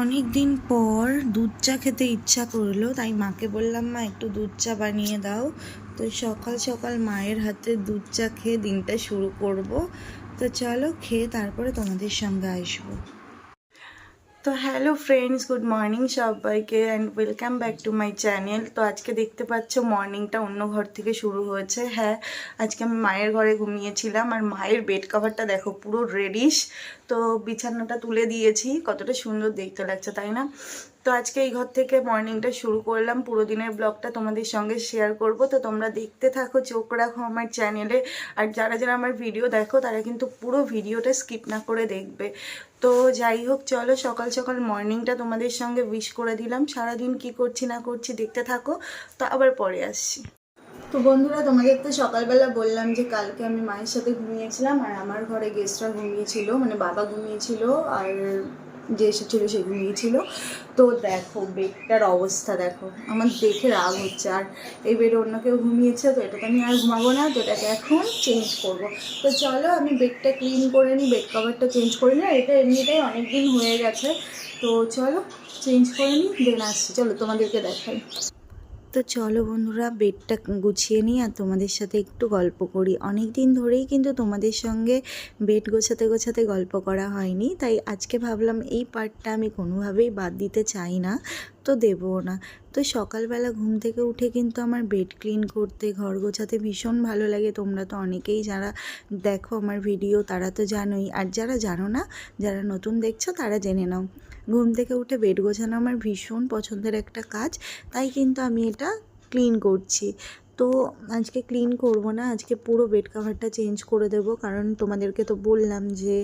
অনেক দিন পর দুধ চা খেতে ইচ্ছা করলো, তাই মাকে বললাম, মা একটু দুধ চা বানিয়ে দাও। তো সকাল সকাল মায়ের হাতে দুধ চা খেয়ে দিনটা শুরু করব। তো চলো খেয়ে তারপরে তোমাদের সঙ্গে আসবো। তো হ্যালো ফ্রেন্ডস, গুড মর্নিং সবাইকে and welcome back to my channel. তো আজকে দেখতে পাচ্ছ মর্নিংটা অন্য ঘর থেকে শুরু হয়েছে। হ্যাঁ, আজকে আমি মায়ের ঘরে ঘুমিয়েছিলাম আর মায়ের বেড কভারটা দেখো পুরো রেডিশ। তো বিছানাটা তুলে দিয়েছি, কতটা সুন্দর দেখতে লাগছে তাই না? তো আজকে এই ঘর থেকে মর্নিংটা শুরু করলাম, পুরো দিনের ব্লগটা তোমাদের সঙ্গে শেয়ার করব। তো তোমরা দেখতে থাকো, চোখ রাখো আমার চ্যানেলে। আর যারা যারা আমার ভিডিও দেখো তারা কিন্তু পুরো ভিডিওটা স্কিপ না করে দেখবে। তো যাই হোক, চলো সকাল সকাল মর্নিংটা তোমাদের সঙ্গে উইশ করে দিলাম। সারাদিন কি করছি না করছি দেখতে থাকো, তো আবার পরে আসছি। তো বন্ধুরা, তোমাদের তো সকালবেলা বললাম যে কালকে আমি মায়ের সাথে ঘুমিয়েছিলাম আর আমার ঘরে গেস্টরা ঘুমিয়েছিল, মানে বাবা ঘুমিয়েছিল আর যে এসেছিলো সে ঘুমিয়েছিল। তো দেখো বেডটার অবস্থা দেখো, আমার দেখে রাগ হচ্ছে। আর এই বেডে অন্য কেউ ঘুমিয়েছে, তো এটাকে আমি আর ঘুমাবো না, তো এটাকে এখন চেঞ্জ করব। তো চলো আমি বেডটা ক্লিন করে নিই, বেড কভারটা চেঞ্জ করে নিই। এটা এমনিতেই অনেক দিন হয়ে গেছে, তো চলো চেঞ্জ করে নিই, দেন আসছি। চলো তোমাদেরকে দেখাই। তো চলো বন্ধুরা, বেডটা গুছিয়ে নিই আর তোমাদের সাথে একটু গল্প করি। অনেক দিন ধরেই কিন্তু তোমাদের সঙ্গে বেড গোছাতে গোছাতে গল্প করা হয়নি, তাই আজকে ভাবলাম এই পার্টটা আমি কোনোভাবেই বাদ দিতে চাই না, তো দেবও না। তো সকালবেলা ঘুম থেকে উঠে কিন্তু আমার বেড ক্লিন করতে, ঘর গোছাতে ভীষণ ভালো লাগে। তোমরা তো অনেকেই যারা দেখো আমার ভিডিও তারা তো জানোই, আর যারা জানো না, যারা নতুন দেখছো তারা জেনে নাও। ঘুম থেকে উঠে বেড গোছানো আমার ভীষণ পছন্দের একটা কাজ, তাই কিন্তু আমি এটা ক্লিন করছি। তো আজকে ক্লিন করব না, আজকে পুরো বেড কাভারটা চেঞ্জ করে দেব, কারণ তোমাদেরকে তো বললাম যে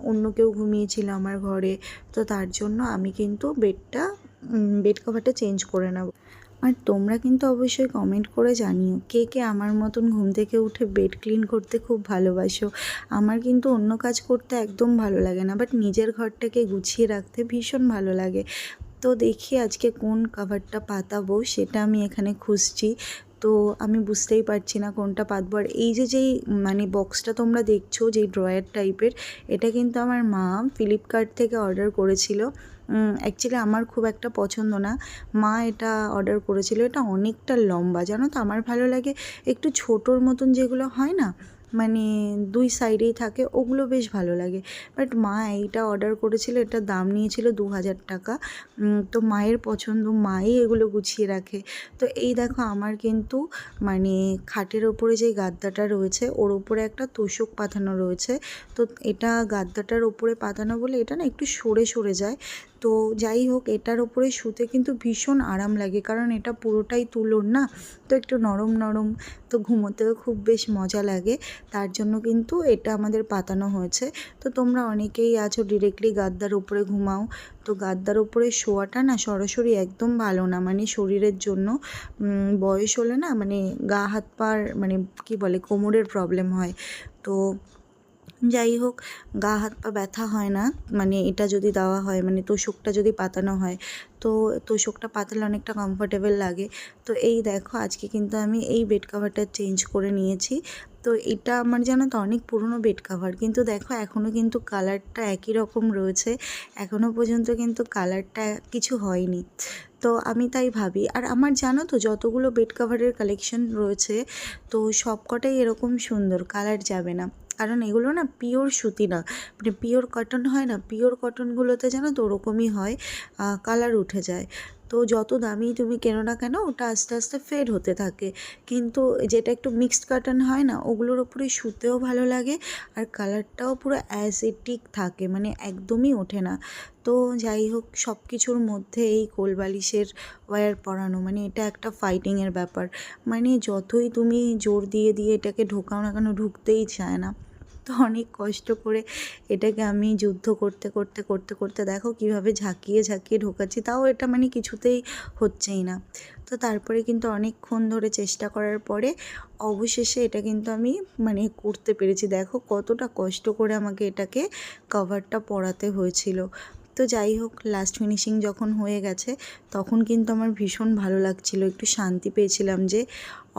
অন্য কেউ ঘুমিয়েছিল আমার ঘরে, তো তার জন্য আমি কিন্তু বেড কাভারটা চেঞ্জ করে নেব। আর তোমরা কিন্তু অবশ্যই কমেন্ট করে জানিও কে কে আমার মতন ঘুম থেকে উঠে বেড ক্লিন করতে খুব ভালোবাসো। আমার কিন্তু অন্য কাজ করতে একদম ভালো লাগে না, বাট নিজের ঘরটাকে গুছিয়ে রাখতে ভীষণ ভালো লাগে। তো দেখি আজকে কোন কভারটা পাতাবো সেটা আমি এখানে খুঁজছি। তো আমি বুঝতেই পারছি না কোনটা পাতবো। আর এই যেই মানে বক্সটা তোমরা দেখছো, যেই ড্রয়ার টাইপের, এটা কিন্তু আমার মা ফ্লিপকার্ট থেকে অর্ডার করেছিল। অ্যাকচুয়ালি আমার খুব একটা পছন্দ না, মা এটা অর্ডার করেছিল। এটা অনেকটা লম্বা, জানো তো আমার ভালো লাগে একটু ছোটোর মতন যেগুলো হয় না, মানে দুই সাইডেই থাকে, ওগুলো বেশ ভালো লাগে। বাট মা এইটা অর্ডার করেছিল, এটার দাম নিয়েছিল 2000 টাকা। তো মায়ের পছন্দ, মাই এগুলো গুছিয়ে রাখে। তো এই দেখো আমার কিন্তু মানে খাটের ওপরে যে গাদ্দাটা রয়েছে ওর ওপরে একটা তোশক পাতানো রয়েছে। তো এটা গাদ্দাটার ওপরে পাতানো বলে এটা না একটু সরে সরে যায়। তো যাই হোক, এটার ওপরে শুতে কিন্তু ভীষণ আরাম লাগে, কারণ এটা পুরোটাই তুলোর না, তো একটু নরম নরম, তো ঘুমোতেও খুব বেশ মজা লাগে। তার জন্য কিন্তু এটা আমাদের পাতানো হয়েছে। তো তোমরা অনেকেই আছো ডিরেক্টলি গাদ্দার উপরে ঘুমাও, তো গাদ্দার উপরে শোয়াটা না সরাসরি একদম ভালো না, মানে শরীরের জন্য। বয়স হলে না মানে গা হাত পার মানে কি বলে কোমরের প্রবলেম হয়। তো যাই হোক, গা হাত পা ব্যথা হয় না মানে এটা যদি দেওয়া হয়, মানে তোশকটা যদি পাতানো হয়, তো তোশকটা পাতলে অনেকটা কমফোর্টেবল লাগে। তো এই দেখো আজকে কিন্তু আমি এই বেড কাভারটা চেঞ্জ করে নিয়েছি। তো এটা আমার জানো তো অনেক পুরনো বেড কাভার, কিন্তু দেখো এখনও কিন্তু কালারটা একই রকম রয়েছে, এখনও পর্যন্ত কিন্তু কালারটা কিছু হয়নি। তো আমি তাই ভাবি, আর আমার জানো তো যতগুলো বেড কাভারের কালেকশন রয়েছে, তো সব কটাই এরকম সুন্দর, কালার যাবে না। কারণ এগুলো না পিওর সুতি না, মানে পিওর কটন হয় না, পিওর কটনগুলোতে জানো তো ওরকমই হয়, কালার উঠে যায়। তো যত দামি তুমি কেনো না কেন ওটা আস্তে আস্তে ফেড হতে থাকে। কিন্তু যেটা একটু মিক্সড কটন হয় না, ওগুলোর ওপরে শুতেও ভালো লাগে আর কালারটাও পুরো অ্যাসেটিক থাকে, মানে একদমই ওঠে না। তো যাই হোক, সব কিছুর মধ্যে এই কোলবালিশের ওয়্যার পরানো মানে এটা একটা ফাইটিংয়ের ব্যাপার, মানে যতই তুমি জোর দিয়ে দিয়ে এটাকে ঢোকাও না কেন ঢুকতেই চায় না। তো অনেক কষ্ট করে এটাকে আমি যুদ্ধ করতে করতে করতে করতে দেখো কীভাবে ঝাঁকিয়ে ঝাঁকিয়ে ঢোকাচ্ছি, তাও এটা মানে কিছুতেই হচ্ছেই না। তো তারপরে কিন্তু অনেকক্ষণ ধরে চেষ্টা করার পরে অবশেষে এটা কিন্তু আমি মানে করতে পেরেছি। দেখো কতটা কষ্ট করে আমাকে এটাকে কভারটা পরাতে হয়েছিল। তো যাই হোক, লাস্ট ফিনিশিং যখন হয়ে গেছে তখন কিন্তু আমার ভীষণ ভালো লাগছিল, একটু শান্তি পেয়েছিলাম যে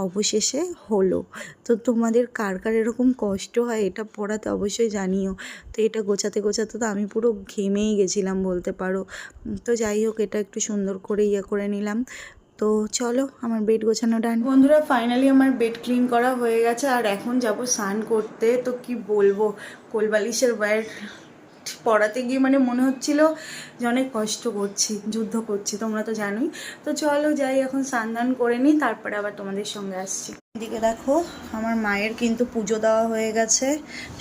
অবশেষে হলো। তো তোমাদের কার কার এরকম কষ্ট হয় এটা পড়াতে অবশ্যই জানিও। তো এটা গোছাতে গোছাতে তো আমি পুরো ঘেমেই গেছিলাম বলতে পারো। তো যাই হোক, এটা একটু সুন্দর করে করে নিলাম। তো চলো, আমার বেড গোছানো ডান। বন্ধুরা, ফাইনালি আমার বেড ক্লিন করা হয়ে গেছে, আর এখন যাব স্নান করতে। তো কি বলবো, কোলবালিশের ওয়্যার পড়াতে গিয়ে মানে মনে হচ্ছিল যে অনেক কষ্ট করছি, যুদ্ধ করছি, তোমরা তো জানোই। তো চলো যাই, এখন স্নান করে নিই, তারপরে আবার তোমাদের সঙ্গে আসছি। এদিকে দেখো, আমার মায়ের কিন্তু পুজো দেওয়া হয়ে গেছে,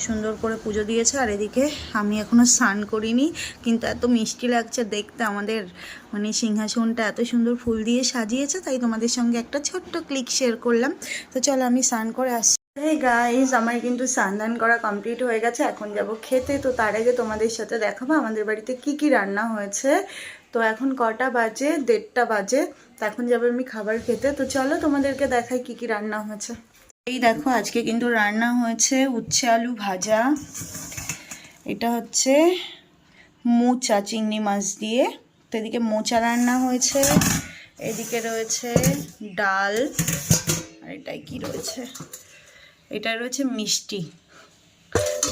সুন্দর করে পুজো দিয়েছে। আর এদিকে আমি এখনও স্নান করিনি, কিন্তু এত মিষ্টি লাগছে দেখতে, আমাদের মানে সিংহাসনটা এত সুন্দর ফুল দিয়ে সাজিয়েছে, তাই তোমাদের সঙ্গে একটা ছোট্ট ক্লিক শেয়ার করলাম। তো চলো, আমি স্নান করে আসছি। হে গাইজ, আমার কিন্তু স্নান করা কমপ্লিট হয়ে গেছে, এখন যাব খেতে। তো তার আগে তোমাদের সাথে দেখাবো আমাদের বাড়িতে কি কি রান্না হয়েছে। তো এখন কটা বাজে, 1:30 বাজে। তো এখন যাবো আমি খাবার খেতে। তো চলো তোমাদেরকে দেখাই কি কি রান্না হয়েছে। এই দেখো, আজকে কিন্তু রান্না হয়েছে উচ্ছে আলু ভাজা, এটা হচ্ছে মোচা চিংড়ি মাছ দিয়ে। তো এদিকে মোচা রান্না হয়েছে, এদিকে রয়েছে ডাল, আর এটাই কি রয়েছে, এটা রয়েছে মিষ্টি।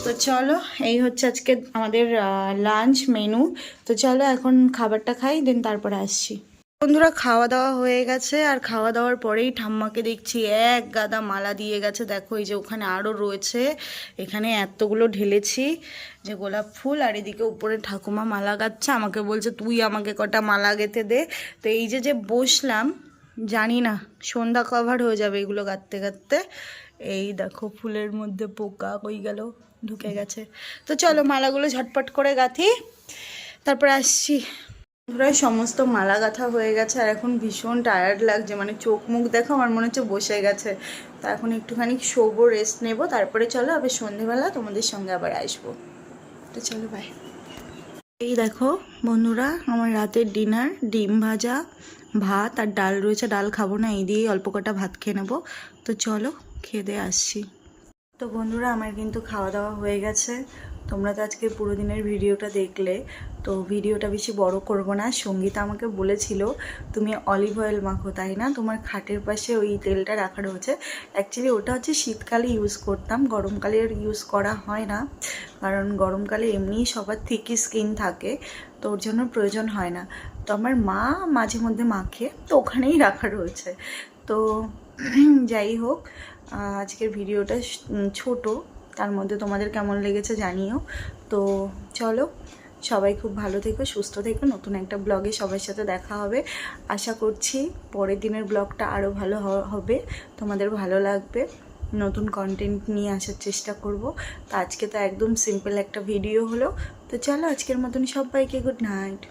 তো চলো, এই হচ্ছে আজকে আমাদের লাঞ্চ মেনু। তো চলো এখন খাবারটা খাই, দেন তারপরে আসছি। বন্ধুরা, খাওয়া দাওয়া হয়ে গেছে, আর খাওয়া দাওয়ার পরেই ঠাম্মাকে দেখছি এক গাদা মালা দিয়ে গেছে। দেখো, এই যে ওখানে আরও রয়েছে, এখানে এতগুলো ঢেলেছি যে গোলাপ ফুল। আর এদিকে উপরে ঠাকুমা মালা গাচ্ছে, আমাকে বলছে তুই আমাকে কটা মালা গেঁথে দে। তো এই যে বসলাম, জানি না সন্ধ্যা কভার হয়ে যাবে এগুলো গাঁথতে গাঁথতে। এই দেখো, ফুলের মধ্যে পোকা কই গেল, ঢুকে গেছে। তো চলো মালাগুলো ঝটপট করে গাঁথি, তারপরে আসছি। পুরো সমস্ত মালা গাঁথা হয়ে গেছে, আর এখন ভীষণ টায়ার্ড লাগছে, মানে চোখ মুখ দেখো আমার মনে হচ্ছে বসে গেছে। তো এখন একটুখানি শোবো, রেস্ট নেবো, তারপরে চলো আবার সন্ধেবেলা তোমাদের সঙ্গে আবার আসবো। তো চলো, বাই। এই দেখো বন্ধুরা, আমার রাতের ডিনার, ডিম ভাজা, ভাত আর ডাল রয়েছে। ডাল খাবো না, এই দিয়েই অল্প কটা ভাত খেয়ে নেবো। তো চলো, খেয়ে দিয়ে আসছি। তো বন্ধুরা, আমার কিন্তু খাওয়া দাওয়া হয়ে গেছে। তোমরা তো আজকে পুরো দিনের ভিডিওটা দেখলে। তো ভিডিওটা বেশি বড় করব না। সঙ্গীতা আমাকে বলেছিল তুমি অলিভ অয়েল মাখো, তাই না? তোমার খাটের পাশে ওই তেলটা রাখা রয়েছে। অ্যাকচুয়ালি ওটা হচ্ছে শীতকালে ইউজ করতাম, গরমকালে আর ইউজ করা হয় না, কারণ গরমকালে এমনিই সবার থিকি স্কিন থাকে, তো ওর জন্য প্রয়োজন হয় না। তো আমার মা মাঝে মধ্যে মাখে, তো ওখানেই রাখা রয়েছে। তো যাই হোক, আজকের ভিডিওটা ছোট, তার মধ্যে তোমাদের কেমন লেগেছে জানিও। তো চলো, সবাই খুব ভালো থেকো, সুস্থ থেকো। নতুন একটা ব্লগে সবার সাথে দেখা হবে। আশা করছি পরের দিনের ব্লগটা আরও ভালো হবে, তোমাদের ভালো লাগবে। নতুন কন্টেন্ট নিয়ে আসার চেষ্টা করব। তো আজকে তো একদম সিম্পল একটা ভিডিও হলো। তো চলো, আজকের মতন সবাইকে গুড নাইট।